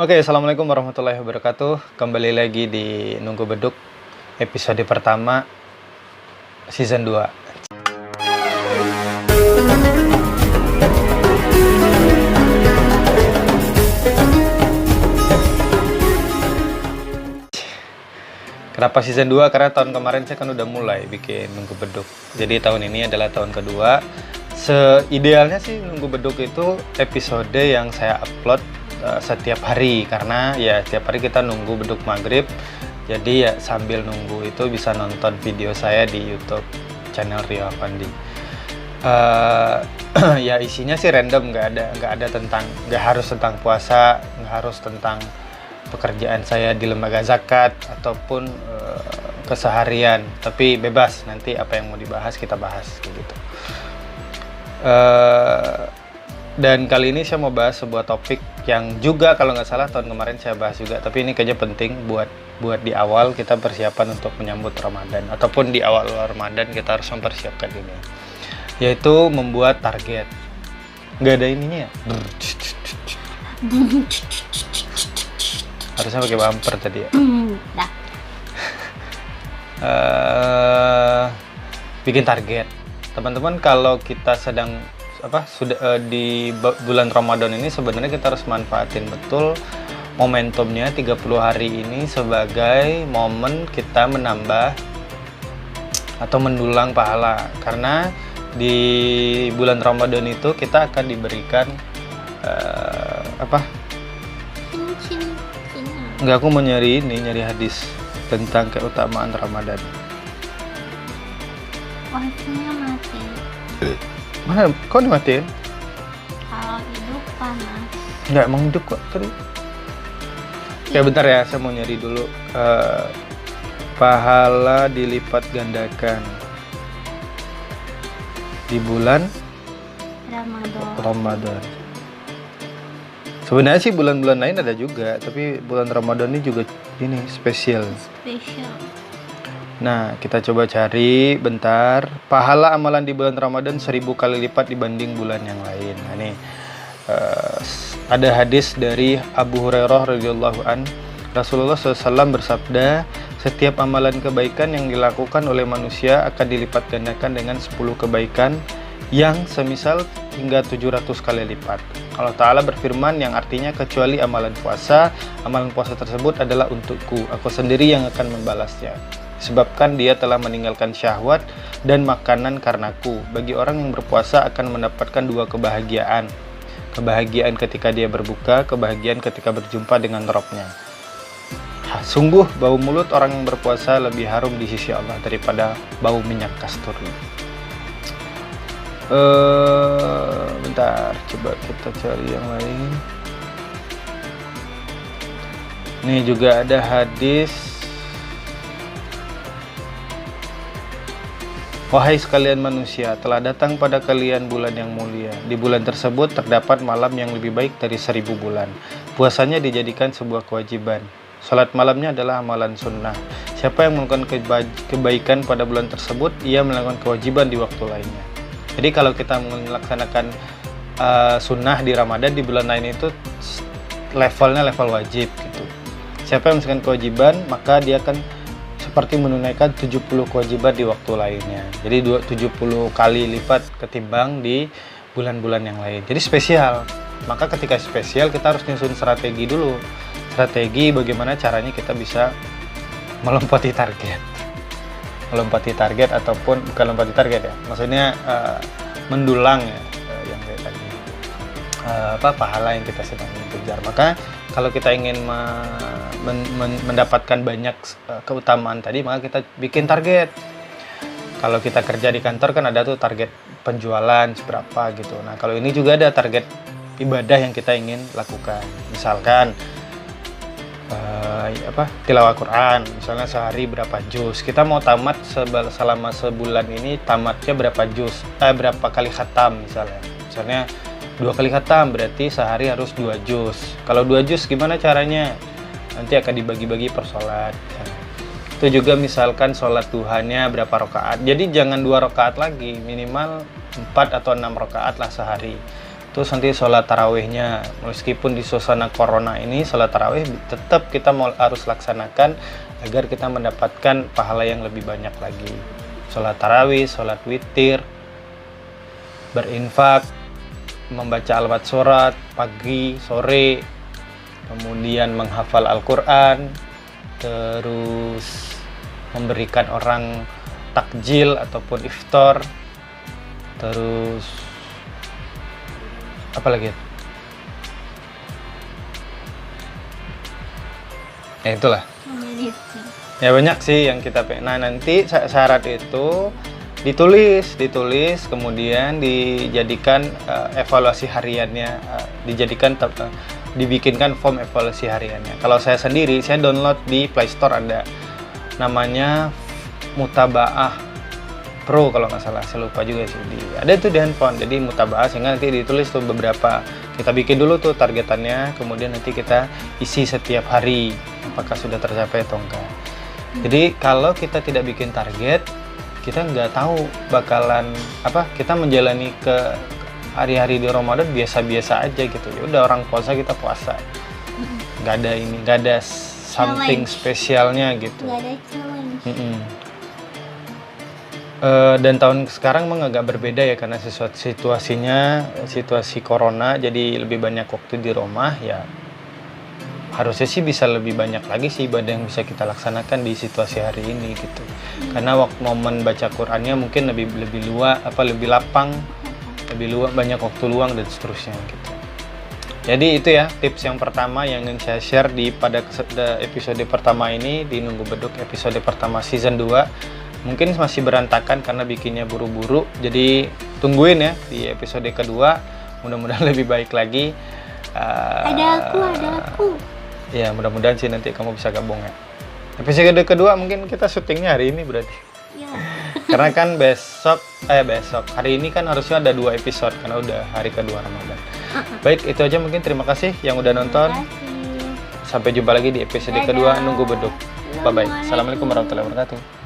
Oke, assalamualaikum warahmatullahi wabarakatuh. Kembali lagi di Nunggu Beduk, episode pertama, season 2. Kenapa season 2? Karena tahun kemarin saya kan udah mulai bikin Nunggu Beduk. Jadi tahun ini adalah tahun kedua. Seidealnya sih Nunggu Beduk itu episode yang saya upload setiap hari, karena ya setiap hari kita nunggu beduk maghrib. Jadi ya sambil nunggu itu bisa nonton video saya di YouTube channel Rio Afandi. Ya isinya sih random, nggak harus tentang puasa, nggak harus tentang pekerjaan saya di lembaga zakat ataupun keseharian, tapi bebas, nanti apa yang mau dibahas kita bahas kayak gitu. Dan kali ini saya mau bahas sebuah topik yang juga kalau nggak salah tahun kemarin saya bahas juga, tapi ini kayaknya penting buat di awal kita persiapan untuk menyambut Ramadan, ataupun di awal Ramadan kita harus mempersiapkan ini, yaitu membuat target. Nggak ada ininya ya? Harusnya pakai bumper tadi ya. Bikin target, teman-teman. Kalau kita sedang di bulan Ramadan ini, sebenarnya kita harus manfaatin betul momentumnya 30 hari ini sebagai momen kita menambah atau mendulang pahala, karena di bulan Ramadan itu kita akan diberikan Enggak, aku mau nyari hadis tentang keutamaan Ramadan. Wifi-nya mati. Mana? Kok dimatiin? Kalau hidup panas. Enggak, emang hidup kok tadi. Ya bentar ya, saya mau nyari dulu. Pahala dilipat gandakan di bulan Ramadan. Sebenarnya sih bulan-bulan lain ada juga, tapi bulan Ramadan ini juga ini spesial. Nah, kita coba cari bentar. Pahala amalan di bulan Ramadan 1000 kali lipat dibanding bulan yang lain. Nah, ini ada hadis dari Abu Hurairah radhiyallahu an. Rasulullah SAW bersabda, setiap amalan kebaikan yang dilakukan oleh manusia akan dilipat gandakan dengan 10 kebaikan yang semisal hingga 700 kali lipat. Allah Ta'ala berfirman, yang artinya kecuali amalan puasa tersebut adalah untukku, aku sendiri yang akan membalasnya. Sebabkan dia telah meninggalkan syahwat dan makanan karenaku. Bagi orang yang berpuasa akan mendapatkan dua kebahagiaan. Kebahagiaan ketika dia berbuka, kebahagiaan ketika berjumpa dengan Rabb-nya. Sungguh bau mulut orang yang berpuasa lebih harum di sisi Allah daripada bau minyak kasturi. Bentar, coba kita cari yang lain. Nih juga ada hadis. Wahai sekalian manusia, telah datang pada kalian bulan yang mulia. Di bulan tersebut terdapat malam yang lebih baik dari 1000 bulan. Puasanya dijadikan sebuah kewajiban. Salat malamnya adalah amalan sunnah. Siapa yang melakukan kebaikan pada bulan tersebut, ia melakukan kewajiban di waktu lainnya. Jadi kalau kita melaksanakan sunnah di Ramadan, di bulan lain itu levelnya level wajib gitu. Siapa yang melakukan kewajiban, maka dia akan seperti menunaikan 70 kewajiban di waktu lainnya. Jadi 70 kali lipat ketimbang di bulan-bulan yang lain. Jadi spesial. Maka ketika spesial kita harus nyusun strategi dulu. Strategi bagaimana caranya kita bisa melompati target. Melompati target ataupun bukan lompati target ya. Maksudnya mendulang ya, yang kayak tadi. Pahala yang kita sedang kejar. Maka kalau kita ingin mendapatkan banyak keutamaan tadi, maka kita bikin target. Kalau kita kerja di kantor kan ada tuh target penjualan seberapa gitu. Nah, kalau ini juga ada target ibadah yang kita ingin lakukan. Misalkan tilawah Quran, misalnya sehari berapa juz. Kita mau tamat selama sebulan ini, tamatnya berapa juz, berapa kali khatam misalnya. Misalnya 2 kali khatam, berarti sehari harus 2 juz. Kalau 2 juz gimana caranya? Nanti akan dibagi-bagi per sholat. Itu juga misalkan sholat duhanya berapa rakaat. Jadi jangan 2 rakaat lagi, minimal 4 atau 6 rakaat lah sehari. Terus nanti sholat tarawihnya, meskipun di suasana corona ini sholat tarawih tetap kita harus laksanakan agar kita mendapatkan pahala yang lebih banyak lagi. Sholat tarawih, sholat witir, berinfak, membaca al-Fatihah surat pagi, sore, kemudian menghafal Al-Quran, terus memberikan orang takjil ataupun iftar, terus apa lagi? Ya itulah. Ya banyak sih yang kita pengen. Nah nanti syarat itu ditulis, kemudian dijadikan evaluasi hariannya, dibikinkan form evaluasi hariannya. Kalau saya sendiri, saya download di Play Store, ada namanya Mutabaah Pro kalau nggak salah, saya lupa juga sih. Ada itu di handphone, jadi Mutabaah, sehingga nanti ditulis tuh beberapa. Kita bikin dulu tuh targetannya, kemudian nanti kita isi setiap hari apakah sudah tercapai atau enggak. Jadi kalau kita tidak bikin target, kita nggak tahu bakalan apa, kita menjalani ke hari-hari di Ramadan biasa-biasa aja gitu. Ya udah, orang puasa kita puasa, nggak ada something spesialnya gitu. Nggak ada challenge. Dan tahun sekarang memang agak berbeda ya, karena situasi corona, jadi lebih banyak waktu di rumah ya. Harusnya sih bisa lebih banyak lagi sih ibadah yang bisa kita laksanakan di situasi hari ini gitu. Karena momen baca Qur'annya mungkin lebih lapang, banyak waktu luang dan seterusnya gitu. Jadi itu ya tips yang pertama yang ingin saya share pada episode pertama ini di Nunggu Beduk, episode pertama season 2. Mungkin masih berantakan karena bikinnya buru-buru, jadi tungguin ya di episode kedua, mudah-mudahan lebih baik lagi. Ada aku. Ya mudah-mudahan sih nanti kamu bisa gabung ya. Episode kedua mungkin kita syutingnya hari ini berarti. Ya. Karena kan besok hari ini kan harusnya ada 2 episode karena udah hari kedua Ramadan. Baik, itu aja mungkin. Terima kasih yang udah nonton. Terima kasih. Sampai jumpa lagi di episode kedua Nunggu Beduk. Bye bye. Assalamualaikum warahmatullahi wabarakatuh.